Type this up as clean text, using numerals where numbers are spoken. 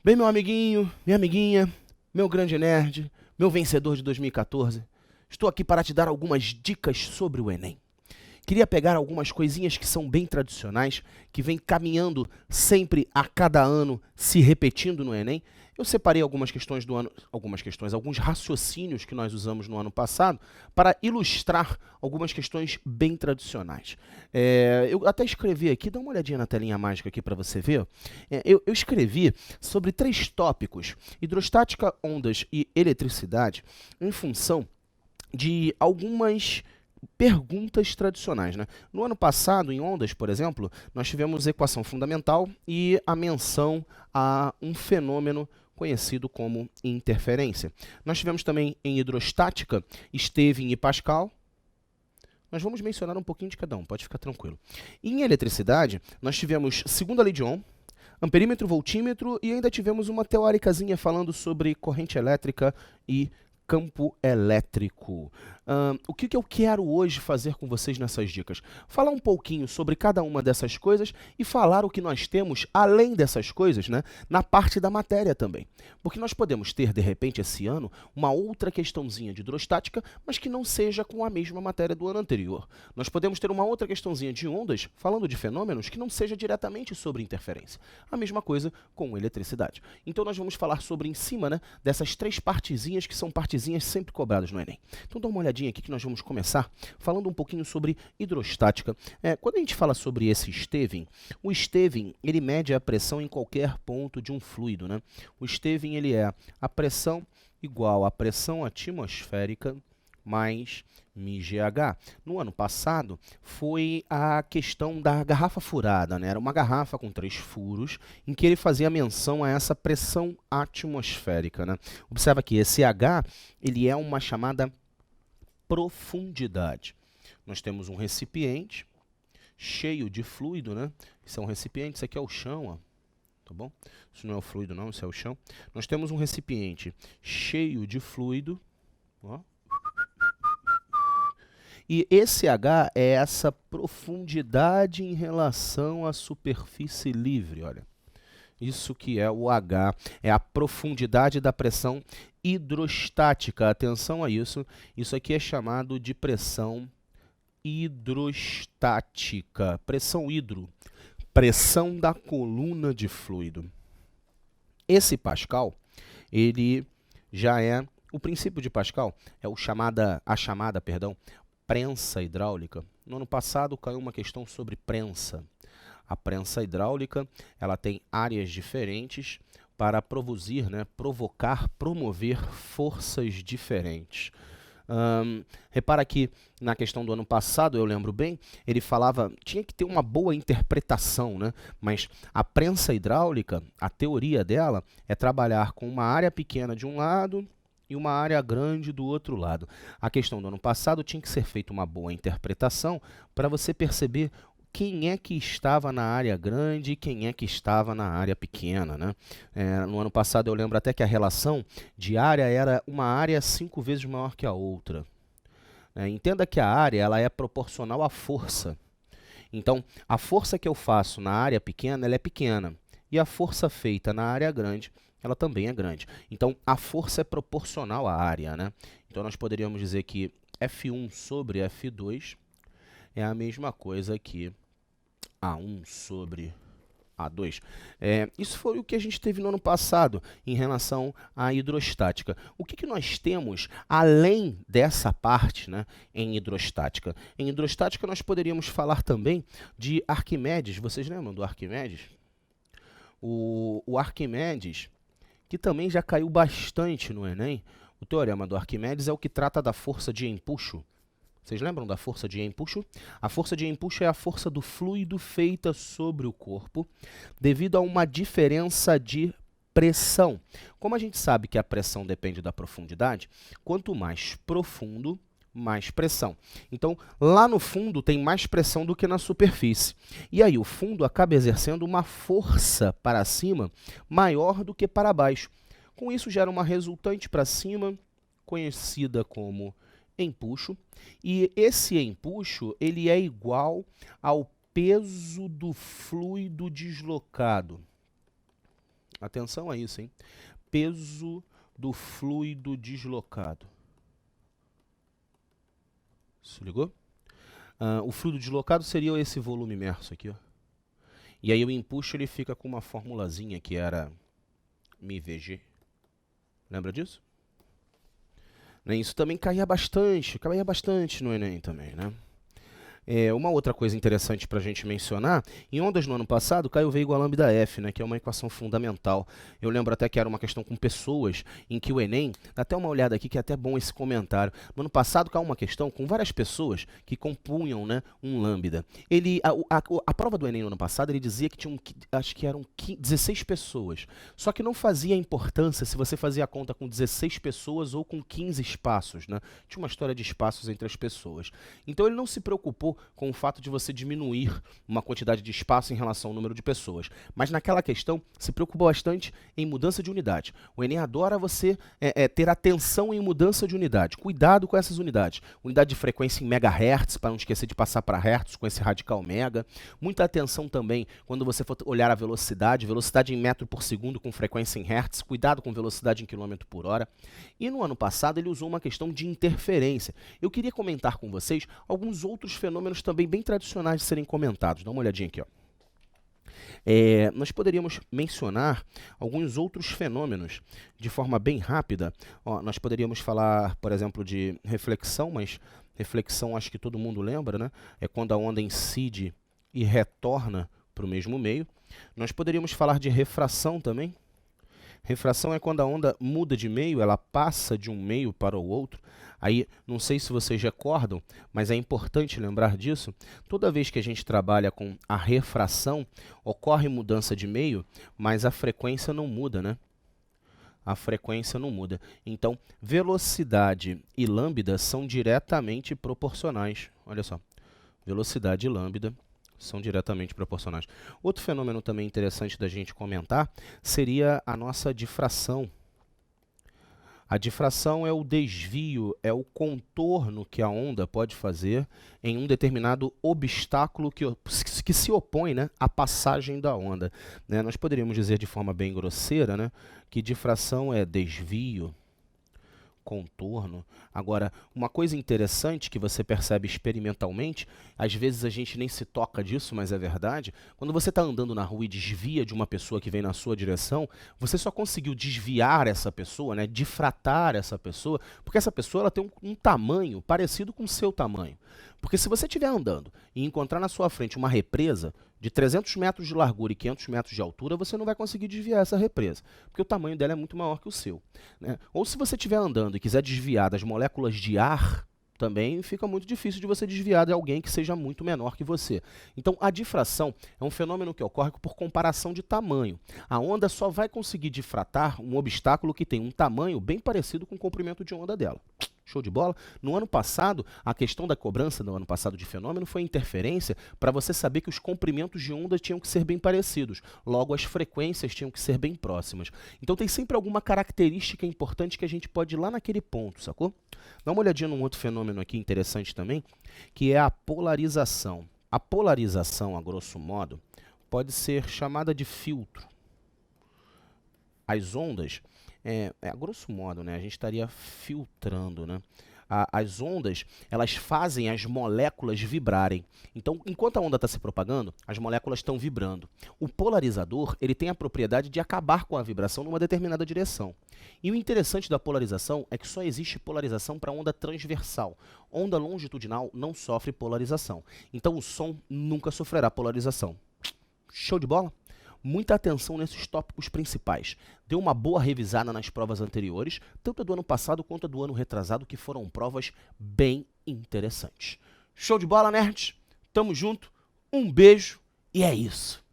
Bem, meu amiguinho, minha amiguinha, meu grande nerd, meu vencedor de 2014, estou aqui para te dar algumas dicas sobre o Enem. Queria pegar algumas coisinhas que são bem tradicionais, que vêm caminhando sempre a cada ano, se repetindo no Enem. Eu separei algumas questões do ano, alguns raciocínios que nós usamos no ano passado para ilustrar algumas questões bem tradicionais. Eu até escrevi aqui, dá uma olhadinha na telinha mágica aqui para você ver. Eu escrevi sobre 3 tópicos: hidrostática, ondas e eletricidade, em função de algumas perguntas tradicionais, né? No ano passado, em ondas, por exemplo, nós tivemos equação fundamental e a menção a um fenômeno conhecido como interferência. Nós tivemos também em hidrostática, Estevam e Pascal. Nós vamos mencionar um pouquinho de cada um, pode ficar tranquilo. Em eletricidade, nós tivemos segunda lei de Ohm, amperímetro, voltímetro e ainda tivemos uma teóricazinha falando sobre corrente elétrica e campo elétrico. O que eu quero hoje fazer com vocês nessas dicas? Falar um pouquinho sobre cada uma dessas coisas e falar o que nós temos além dessas coisas, né, na parte da matéria também. Porque nós podemos ter, de repente, esse ano, uma outra questãozinha de hidrostática, mas que não seja com a mesma matéria do ano anterior. Nós podemos ter uma outra questãozinha de ondas, falando de fenômenos, que não seja diretamente sobre interferência. A mesma coisa com eletricidade. Então nós vamos falar sobre, em cima, né, dessas 3 partezinhas que são partezinhas sempre cobradas no Enem. Então dá uma olhadinha aqui que nós vamos começar falando um pouquinho sobre hidrostática. Quando a gente fala sobre esse Estevam, o Estevam, ele mede a pressão em qualquer ponto de um fluido, né? O Estevam, ele é a pressão igual à pressão atmosférica mais μgh. No ano passado, foi a questão da garrafa furada, né? Era uma garrafa com 3 furos, em que ele fazia menção a essa pressão atmosférica, né? Observa que esse H, ele é uma chamada profundidade. Nós temos um recipiente cheio de fluido, né? Isso é um recipiente, isso aqui é o chão, ó. Tá bom? Isso não é o fluido, não, isso é o chão. Nós temos um recipiente cheio de fluido, ó. E esse H é essa profundidade em relação à superfície livre, olha. Isso que é o H, é a profundidade da pressão hidrostática. Atenção a isso, isso aqui é chamado de pressão hidrostática. Pressão hidro, pressão da coluna de fluido. Esse Pascal, ele já é, o princípio de Pascal é a chamada prensa hidráulica. No ano passado caiu uma questão sobre prensa. A prensa hidráulica, ela tem áreas diferentes para produzir, né, promover forças diferentes. Repara que na questão do ano passado, eu lembro bem, ele falava, tinha que ter uma boa interpretação, né? Mas a prensa hidráulica, a teoria dela é trabalhar com uma área pequena de um lado e uma área grande do outro lado. A questão do ano passado tinha que ser feita uma boa interpretação para você perceber quem é que estava na área grande e quem é que estava na área pequena, né? No ano passado eu lembro até que a relação de área era uma área 5 vezes maior que a outra. Entenda que a área ela é proporcional à força. Então, a força que eu faço na área pequena, ela é pequena. E a força feita na área grande, ela também é grande. Então, a força é proporcional à área, né? Então, nós poderíamos dizer que F1 sobre F2 é a mesma coisa que A1 sobre A2. Isso foi o que a gente teve no ano passado em relação à hidrostática. O que nós temos além dessa parte, né, em hidrostática? Em hidrostática nós poderíamos falar também de Arquimedes. Vocês lembram do Arquimedes? O Arquimedes, que também já caiu bastante no Enem. O teorema do Arquimedes é o que trata da força de empuxo. Vocês lembram da força de empuxo? A força de empuxo é a força do fluido feita sobre o corpo devido a uma diferença de pressão. Como a gente sabe que a pressão depende da profundidade, quanto mais profundo, mais pressão. Então, lá no fundo tem mais pressão do que na superfície. E aí o fundo acaba exercendo uma força para cima maior do que para baixo. Com isso gera uma resultante para cima, conhecida como empuxo, e esse empuxo ele é igual ao peso do fluido deslocado. Atenção a isso, hein? Peso do fluido deslocado. Se ligou? O fluido deslocado seria esse volume imerso aqui, ó. E aí o empuxo ele fica com uma formulazinha que era μVg. Lembra disso? Isso também caía bastante no Enem também, né? Uma outra coisa interessante para a gente mencionar, em ondas no ano passado caiu V igual a lambda F, né, que é uma equação fundamental. Eu lembro até que era uma questão com pessoas, em que o Enem, dá até uma olhada aqui que é até bom esse comentário, no ano passado caiu uma questão com várias pessoas que compunham, né, um lambda. A prova do Enem no ano passado, ele dizia que tinham, acho que eram 16 pessoas, só que não fazia importância se você fazia a conta com 16 pessoas ou com 15 espaços, né? Tinha uma história de espaços entre as pessoas. Então ele não se preocupou com o fato de você diminuir uma quantidade de espaço em relação ao número de pessoas. Mas naquela questão, se preocupou bastante em mudança de unidade. O Enem adora você ter atenção em mudança de unidade. Cuidado com essas unidades. Unidade de frequência em megahertz, para não esquecer de passar para hertz com esse radical mega. Muita atenção também quando você for olhar a velocidade em metro por segundo com frequência em hertz. Cuidado com velocidade em quilômetro por hora. E no ano passado ele usou uma questão de interferência. Eu queria comentar com vocês alguns outros fenômenos também bem tradicionais de serem comentados. Dá uma olhadinha aqui, ó. Nós poderíamos mencionar alguns outros fenômenos de forma bem rápida. Nós poderíamos falar, por exemplo, de reflexão, mas reflexão acho que todo mundo lembra, né? É quando a onda incide e retorna para o mesmo meio. Nós poderíamos falar de refração também. Refração é quando a onda muda de meio, ela passa de um meio para o outro. Aí, não sei se vocês recordam, mas é importante lembrar disso. Toda vez que a gente trabalha com a refração, ocorre mudança de meio, mas a frequência não muda, né? A frequência não muda. Então, velocidade e lambda são diretamente proporcionais. Olha só, velocidade e lambda são diretamente proporcionais. Outro fenômeno também interessante da gente comentar seria a nossa difração. A difração é o desvio, é o contorno que a onda pode fazer em um determinado obstáculo que se opõe, né, à passagem da onda. Né? Nós poderíamos dizer de forma bem grosseira, né, que difração é desvio, contorno. Agora, uma coisa interessante que você percebe experimentalmente, às vezes a gente nem se toca disso, mas é verdade, quando você está andando na rua e desvia de uma pessoa que vem na sua direção, você só conseguiu desviar essa pessoa, né, difratar essa pessoa, porque essa pessoa ela tem um tamanho parecido com o seu tamanho. Porque se você estiver andando e encontrar na sua frente uma represa de 300 metros de largura e 500 metros de altura, você não vai conseguir desviar essa represa, porque o tamanho dela é muito maior que o seu. Né? Ou se você estiver andando e quiser desviar das moléculas de ar, também fica muito difícil de você desviar de alguém que seja muito menor que você. Então, a difração é um fenômeno que ocorre por comparação de tamanho. A onda só vai conseguir difratar um obstáculo que tem um tamanho bem parecido com o comprimento de onda dela. Show de bola? No ano passado, a questão da cobrança no ano passado de fenômeno foi interferência para você saber que os comprimentos de onda tinham que ser bem parecidos. Logo, as frequências tinham que ser bem próximas. Então, tem sempre alguma característica importante que a gente pode ir lá naquele ponto, sacou? Dá uma olhadinha num outro fenômeno aqui interessante também, que é a polarização. A polarização, a grosso modo, pode ser chamada de filtro. As ondas... a grosso modo, né, a gente estaria filtrando, né? As ondas, elas fazem as moléculas vibrarem. Então, enquanto a onda está se propagando, as moléculas estão vibrando. O polarizador, ele tem a propriedade de acabar com a vibração numa determinada direção. E o interessante da polarização é que só existe polarização para onda transversal. Onda longitudinal não sofre polarização. Então, o som nunca sofrerá polarização. Show de bola? Muita atenção nesses tópicos principais. Dê uma boa revisada nas provas anteriores, tanto a do ano passado quanto a do ano retrasado, que foram provas bem interessantes. Show de bola, nerds? Tamo junto, um beijo e é isso.